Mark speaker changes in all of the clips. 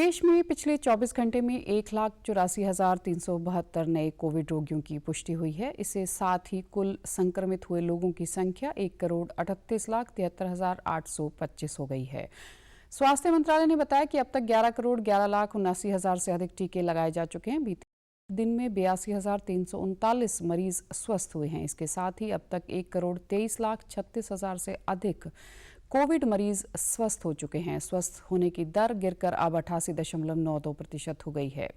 Speaker 1: प्रदेश में पिछले 24 घंटे में 1,84,372 नए कोविड रोगियों की पुष्टि हुई है। इसके साथ ही कुल संक्रमित हुए लोगों की संख्या 1,38,73,825 हो गई है। स्वास्थ्य मंत्रालय ने बताया कि अब तक 11,11,79,000 से अधिक टीके लगाए जा चुके हैं। बीते दिन में 82,339 मरीज स्वस्थ हुए हैं। इसके साथ ही अब तक 1,23,36,000 से अधिक कोविड मरीज स्वस्थ हो चुके हैं। स्वस्थ होने की दर गिरकर अब 88.92% हो गई है।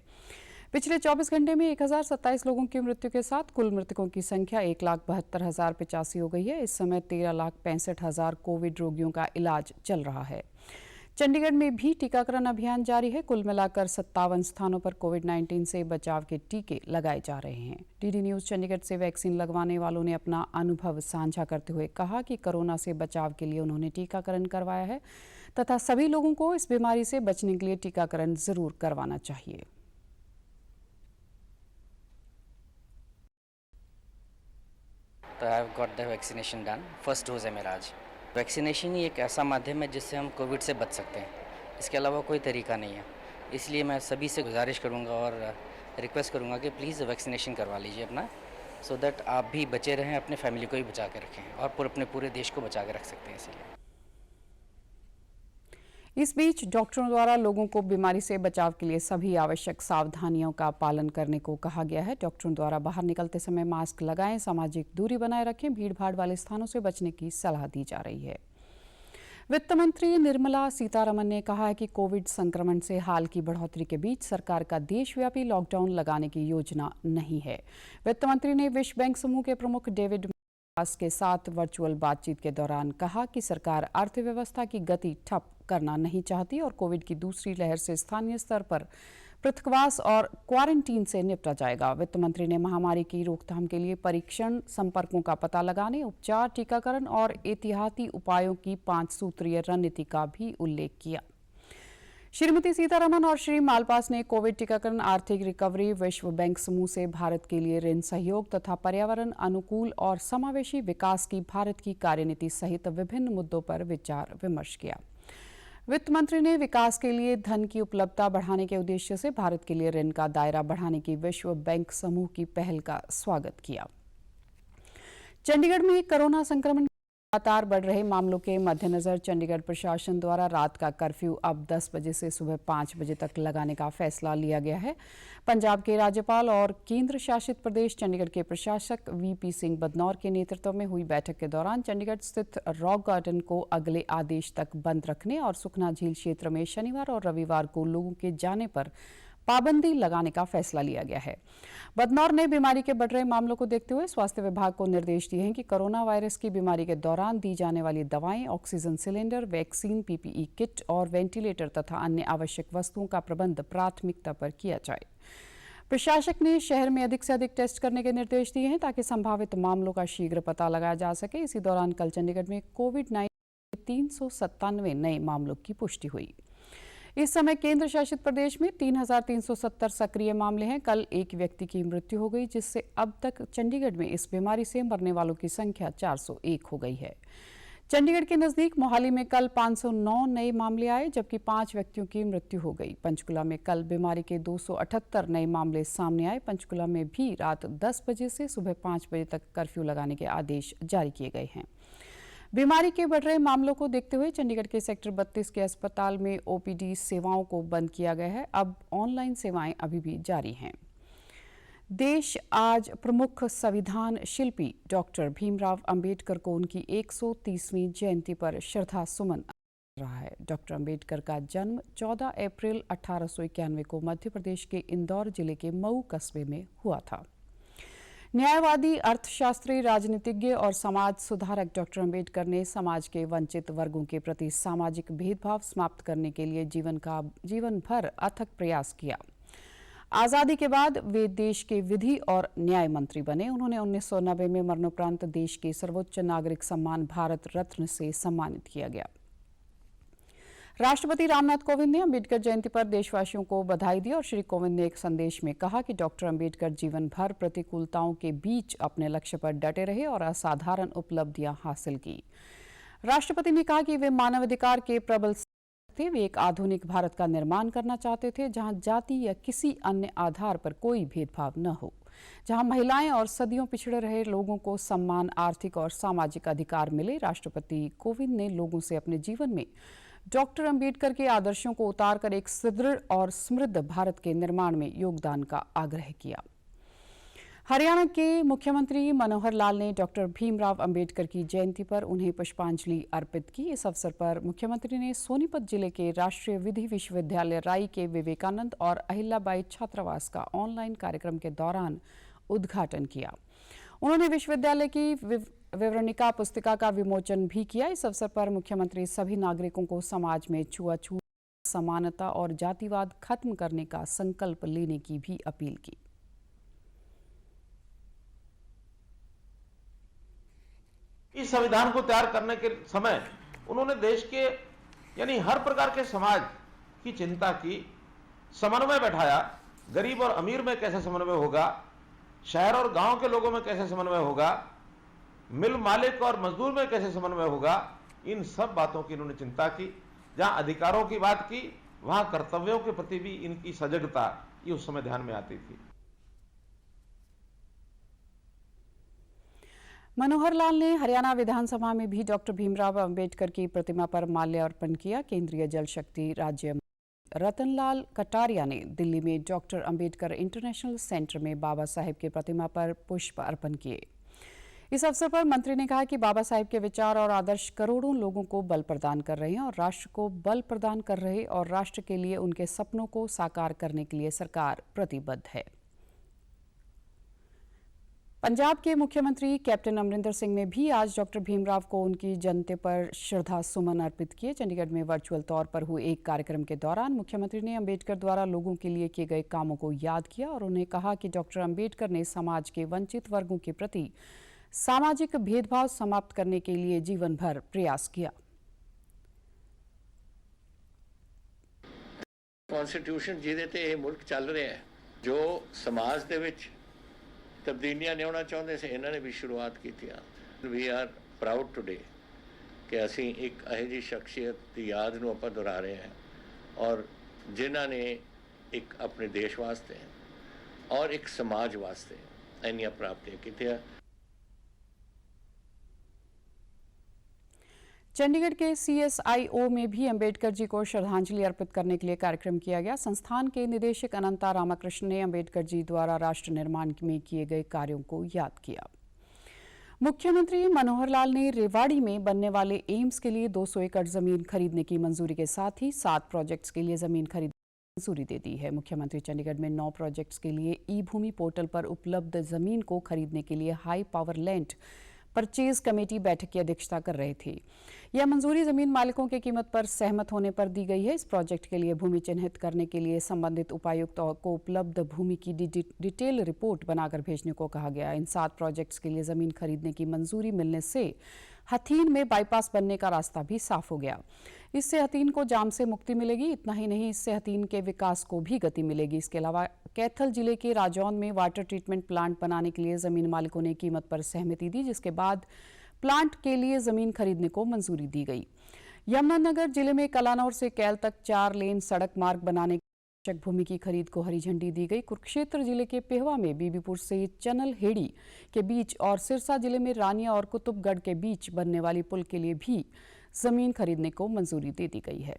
Speaker 1: पिछले 24 घंटे में 1,027 लोगों की मृत्यु के साथ कुल मृतकों की संख्या 1,72,085 हो गई है। इस समय 13,65,000 कोविड रोगियों का इलाज चल रहा है। चंडीगढ़ में भी टीकाकरण अभियान जारी है। कुल मिलाकर 57 स्थानों पर कोविड-19 से बचाव के टीके लगाए जा रहे हैं। डीडी न्यूज़ चंडीगढ़ से वैक्सीन लगवाने वालों ने अपना अनुभव साझा करते हुए कहा कि कोरोना से बचाव के लिए उन्होंने टीकाकरण करवाया है तथा सभी लोगों को इस बीमारी से बचने के लिए टीकाकरण जरूर करवाना चाहिए।
Speaker 2: तो I have got the vaccination done. First dose है मेरा आज। वैक्सीनेशन ही एक ऐसा माध्यम है जिससे हम कोविड से बच सकते हैं। इसके अलावा कोई तरीका नहीं है। इसलिए मैं सभी से गुजारिश करूंगा और रिक्वेस्ट करूंगा कि प्लीज़ वैक्सीनेशन करवा लीजिए अपना, सो दैट आप भी बचे रहें, अपने फैमिली को भी बचा के रखें और अपने पूरे देश को बचा के रख सकते हैं। इसीलिए
Speaker 1: इस बीच डॉक्टरों द्वारा लोगों को बीमारी से बचाव के लिए सभी आवश्यक सावधानियों का पालन करने को कहा गया है। डॉक्टरों द्वारा बाहर निकलते समय मास्क लगाएं, सामाजिक दूरी बनाए रखें, भीड़भाड़ वाले स्थानों से बचने की सलाह दी जा रही है। वित्त मंत्री निर्मला सीतारमण ने कहा है कि कोविड संक्रमण से हाल की बढ़ोतरी के बीच सरकार का देशव्यापी लॉकडाउन लगाने की योजना नहीं है। वित्त मंत्री ने विश्व बैंक समूह के प्रमुख डेविड के साथ वर्चुअल बातचीत के दौरान कहा कि सरकार अर्थव्यवस्था की गति ठप करना नहीं चाहती और कोविड की दूसरी लहर से स्थानीय स्तर पर पृथकवास और क्वारंटीन से निपटा जाएगा। वित्त मंत्री ने महामारी की रोकथाम के लिए परीक्षण, संपर्कों का पता लगाने, उपचार, टीकाकरण और एहतियाती उपायों की 5 सूत्रीय रणनीति का भी उल्लेख किया। श्रीमती सीतारमण और श्री मालपास ने कोविड टीकाकरण, आर्थिक रिकवरी, विश्व बैंक समूह से भारत के लिए ऋण सहयोग तथा पर्यावरण अनुकूल और समावेशी विकास की भारत की कार्यनीति सहित विभिन्न मुद्दों पर विचार विमर्श किया। वित्त मंत्री ने विकास के लिए धन की उपलब्धता बढ़ाने के उद्देश्य से भारत के लिए ऋण का दायरा बढ़ाने की विश्व बैंक समूह की पहल का स्वागत किया। चंडीगढ़ में कोरोना संक्रमण लगातार बढ़ रहे मामलों के मद्देनजर चंडीगढ़ प्रशासन द्वारा रात का कर्फ्यू अब 10 बजे से सुबह 5 बजे तक लगाने का फैसला लिया गया है। पंजाब के राज्यपाल और केंद्र शासित प्रदेश चंडीगढ़ के प्रशासक वीपी सिंह बदनौर के नेतृत्व में हुई बैठक के दौरान चंडीगढ़ स्थित रॉक गार्डन को अगले आदेश तक बंद रखने और सुखना झील क्षेत्र में शनिवार और रविवार को लोगों के जाने पर पाबंदी लगाने का फैसला लिया गया है। बदनौर ने बीमारी के बढ़ रहे मामलों को देखते हुए स्वास्थ्य विभाग को निर्देश दिए हैं कि कोरोना वायरस की बीमारी के दौरान दी जाने वाली दवाएं, oxygen cylinder, vaccine, PPE kit और वेंटिलेटर तथा अन्य आवश्यक वस्तुओं का प्रबंध प्राथमिकता पर किया जाए। प्रशासक ने शहर में अधिक से अधिक टेस्ट करने के निर्देश दिए हैं ताकि संभावित मामलों का शीघ्र पता लगाया जा सके। इसी दौरान कल चंडीगढ़ में कोविड-19 के 397 नए मामलों की पुष्टि हुई। इस समय केंद्र शासित प्रदेश में 3,370 सक्रिय मामले हैं। कल एक व्यक्ति की मृत्यु हो गई, जिससे अब तक चंडीगढ़ में इस बीमारी से मरने वालों की संख्या 401 हो गई है। चंडीगढ़ के नजदीक मोहाली में कल 509 नए मामले आए, जबकि 5 व्यक्तियों की मृत्यु हो गई। पंचकुला में कल बीमारी के 278 नए मामले सामने आए। पंचकुला में भी रात 10 बजे से सुबह 5 बजे तक कर्फ्यू लगाने के आदेश जारी किए गए हैं। बीमारी के बढ़ रहे मामलों को देखते हुए चंडीगढ़ के सेक्टर 32 के अस्पताल में ओपीडी सेवाओं को बंद किया गया है। अब ऑनलाइन सेवाएं अभी भी जारी हैं। देश आज प्रमुख संविधान शिल्पी डॉक्टर भीमराव अंबेडकर को उनकी 130वीं जयंती पर श्रद्धा सुमन अर्पित रहा है। डॉक्टर अंबेडकर का जन्म 14 अप्रैल 1891 को मध्य प्रदेश के इंदौर जिले के मऊ कस्बे में हुआ था। न्यायवादी, अर्थशास्त्री, राजनीतिज्ञ और समाज सुधारक डॉक्टर अंबेडकर ने समाज के वंचित वर्गों के प्रति सामाजिक भेदभाव समाप्त करने के लिए जीवन भर अथक प्रयास किया। आज़ादी के बाद वे देश के विधि और न्याय मंत्री बने। उन्होंने 1990 में मरणोपरांत देश के सर्वोच्च नागरिक सम्मान भारत रत्न से सम्मानित किया गया। राष्ट्रपति रामनाथ कोविंद ने अंबेडकर जयंती पर देशवासियों को बधाई दी और श्री कोविंद ने एक संदेश में कहा कि डॉक्टर अंबेडकर जीवन भर प्रतिकूलताओं के बीच अपने लक्ष्य पर डटे रहे और असाधारण उपलब्धियां हासिल की। राष्ट्रपति ने कहा कि वे मानवाधिकार के प्रबल थे। वे एक आधुनिक भारत का निर्माण करना चाहते थे जहां जाति या किसी अन्य आधार पर कोई भेदभाव न हो, जहां महिलाएं और सदियों पिछड़े रहे लोगों को सम्मान, आर्थिक और सामाजिक अधिकार मिले। राष्ट्रपति कोविंद ने लोगों से अपने जीवन में डॉक्टर अंबेडकर के आदर्शों को उतारकर एक सुदृढ़ और समृद्ध भारत के निर्माण में योगदान का आग्रह किया। हरियाणा के मुख्यमंत्री मनोहर लाल ने डॉक्टर भीमराव अंबेडकर की जयंती पर उन्हें पुष्पांजलि अर्पित की। इस अवसर पर मुख्यमंत्री ने सोनीपत जिले के राष्ट्रीय विधि विश्वविद्यालय राई के विवेकानंद और अहिल्याबाई छात्रावास का ऑनलाइन कार्यक्रम के दौरान उद्घाटन किया। उन्होंने विश्वविद्यालय की विवरणिका पुस्तिका का विमोचन भी किया। इस अवसर पर मुख्यमंत्री सभी नागरिकों को समाज में छुआछूत, समानता और जातिवाद खत्म करने का संकल्प लेने की भी अपील की।
Speaker 3: इस संविधान को तैयार करने के समय उन्होंने देश के यानी हर प्रकार के समाज की चिंता की, समन्वय बैठाया। गरीब और अमीर में कैसे समन्वय होगा, शहर और गांव के लोगों में कैसे समन्वय होगा, मिल मालिक और मजदूर में कैसे समन्वय होगा, इन सब बातों की इन्होंने चिंता की। जहां अधिकारों की बात की, वहां कर्तव्यों के प्रति भी इनकी सजगता ये उस समय ध्यान में आती थी।
Speaker 1: मनोहर लाल ने हरियाणा विधानसभा में भी डॉक्टर भीमराव अंबेडकर की प्रतिमा पर माल्यार्पण किया। केंद्रीय जल शक्ति राज्य रतनलाल कटारिया ने दिल्ली में डॉक्टर अंबेडकर इंटरनेशनल सेंटर में बाबा साहेब की प्रतिमा पर पुष्प अर्पण किए। इस अवसर पर मंत्री ने कहा कि बाबा साहेब के विचार और आदर्श करोड़ों लोगों को बल प्रदान कर रहे हैं और राष्ट्र को बल प्रदान कर रहे और राष्ट्र के लिए उनके सपनों को साकार करने के लिए सरकार प्रतिबद्ध है। पंजाब के मुख्यमंत्री कैप्टन अमरिंदर सिंह ने भी आज डॉक्टर भीमराव को उनकी जयंती पर श्रद्धा सुमन अर्पित किए। चंडीगढ़ में वर्चुअल तौर पर हुए एक कार्यक्रम के दौरान मुख्यमंत्री ने अंबेडकर द्वारा लोगों के लिए किए गए कामों को याद किया और उन्हें कहा कि डॉक्टर अंबेडकर ने समाज के वंचित वर्गों के प्रति सामाजिक भेदभाव समाप्त करने के लिए जीवन भर प्रयास किया।
Speaker 4: कॉन्स्टिट्यूशन जिहदे ते ये मुल्क चल रहा है, जो समाज दे विच तब्दीलियां लियाउणा चाहुंदे सी, इन्हां ने भी शुरुआत की थी। वी आर प्राउड टुडे कि असीं एक इहो जी शख्सियत की याद नूं आपां दोहरा रहे हैं और जिन्हां ने एक अपने देश वास्ते और एक समाज वास्ते इन्नियां प्राप्तियां कीतियां।
Speaker 1: चंडीगढ़ के CSIO में भी अंबेडकर जी को श्रद्धांजलि अर्पित करने के लिए कार्यक्रम किया गया। संस्थान के निदेशक अनंता रामाकृष्ण ने अंबेडकर जी द्वारा राष्ट्र निर्माण में किए गए कार्यों को याद किया। मुख्यमंत्री मनोहर लाल ने रेवाड़ी में बनने वाले एम्स के लिए 200 एकड़ जमीन खरीदने की मंजूरी के साथ ही 7 प्रोजेक्ट्स के लिए जमीन खरीदने की मंजूरी दे दी है। मुख्यमंत्री चंडीगढ़ में 9 प्रोजेक्ट्स के लिए ई-भूमि पोर्टल पर उपलब्ध जमीन को खरीदने के लिए high power land purchase committee बैठक की अध्यक्षता कर रहे थे। यह मंजूरी जमीन मालिकों की कीमत पर सहमत होने पर दी गई है। इस प्रोजेक्ट के लिए भूमि चिन्हित करने के लिए संबंधित उपायुक्त को उपलब्ध भूमि की डिटेल रिपोर्ट बनाकर भेजने को कहा गया। इन 7 प्रोजेक्ट्स के लिए जमीन खरीदने की मंजूरी मिलने से हथीन में बाईपास बनने का रास्ता भी साफ हो गया। इससे हथीन को जाम से मुक्ति मिलेगी। इतना ही नहीं, इससे हथीन के विकास को भी गति मिलेगी। इसके अलावा कैथल जिले के राजौंद में वाटर ट्रीटमेंट प्लांट बनाने के लिए जमीन मालिकों ने कीमत पर सहमति दी, जिसके बाद प्लांट के लिए जमीन खरीदने को मंजूरी दी गई। यमुनानगर जिले में कलानौर से कैल तक 4 लेन सड़क मार्ग बनाने की भूमि की खरीद को हरी झंडी दी गई। कुरुक्षेत्र जिले के पेहवा में बीबीपुर से चनल हेड़ी के बीच और सिरसा जिले में रानिया और कुतुबगढ़ के बीच बनने वाली पुल के लिए भी जमीन खरीदने को मंजूरी दे दी गई है।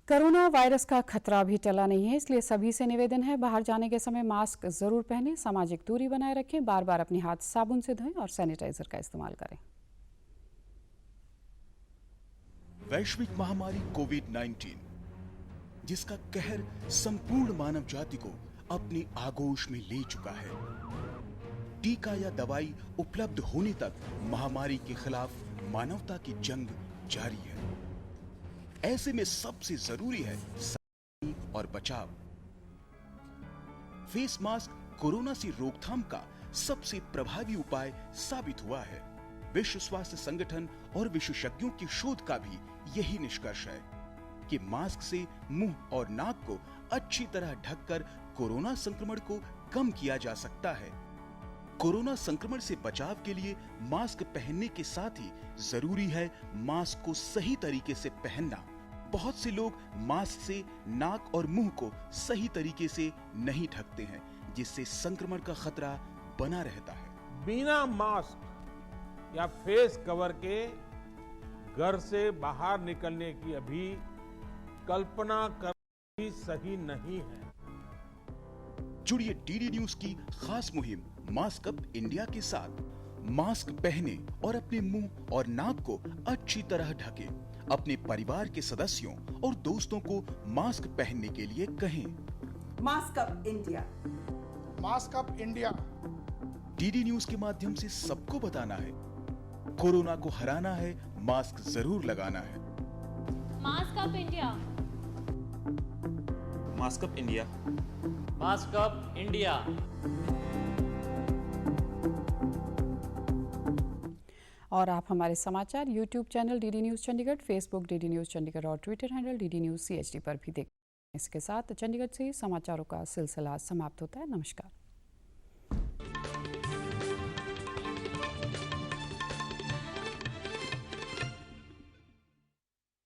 Speaker 1: कोरोना वायरस का खतरा अभी टला नहीं है, इसलिए सभी से निवेदन है, बाहर जाने के समय मास्क जरूर पहनें, सामाजिक दूरी बनाए रखें, बार बार अपने हाथ साबुन से धोएं और सैनिटाइजर का इस्तेमाल करें।
Speaker 5: वैश्विक महामारी कोविड-19, जिसका कहर संपूर्ण मानव जाति को अपनी आगोश में ले चुका है। टीका या दवाई उपलब्ध होने तक महामारी के खिलाफ मानवता की जंग जारी है। ऐसे में सबसे जरूरी है सावधानी और बचाव। फेस मास्क कोरोना से रोकथाम का सबसे प्रभावी उपाय साबित हुआ है। विश्व स्वास्थ्य संगठन और विशेषज्ञों की शोध का भी यही निष्कर्ष है कि मास्क से मुंह और नाक को अच्छी तरह ढककर कोरोना संक्रमण को कम किया जा सकता है। कोरोना संक्रमण से बचाव के लिए मास्क पहनने के साथ ही जरूरी है मास्क को सही तरीके से पहनना बहुत से लोग मास्क से नाक और मुंह को सही तरीके से नहीं ढकते हैं, जिससे संक्रमण का खतरा बना रहता है।
Speaker 6: बिना मास्क या फेस कवर के घर से बाहर निकलने की अभी कल्पना करना भी सही नहीं है।
Speaker 5: जुड़िए डीडी न्यूज की खास मुहिम मास्क अप इंडिया के साथ। मास्क पहने और अपने मुंह और नाक को अच्छी तरह ढकें। अपने परिवार के सदस्यों और दोस्तों को मास्क पहनने के लिए कहें।
Speaker 7: Mask up India.
Speaker 8: Mask up India.
Speaker 5: DD news के माध्यम से सबको बताना है, कोरोना को हराना है, मास्क जरूर लगाना है।
Speaker 9: Mask up India.
Speaker 10: Mask up India.
Speaker 11: Mask up India.
Speaker 1: और आप हमारे समाचार YouTube channel DD News Chandigarh, Facebook DD News Chandigarh और Twitter handle DD News CHD पर भी देखें। इसके साथ चंडीगढ़ से समाचारों का सिलसिला समाप्त होता है। नमस्कार।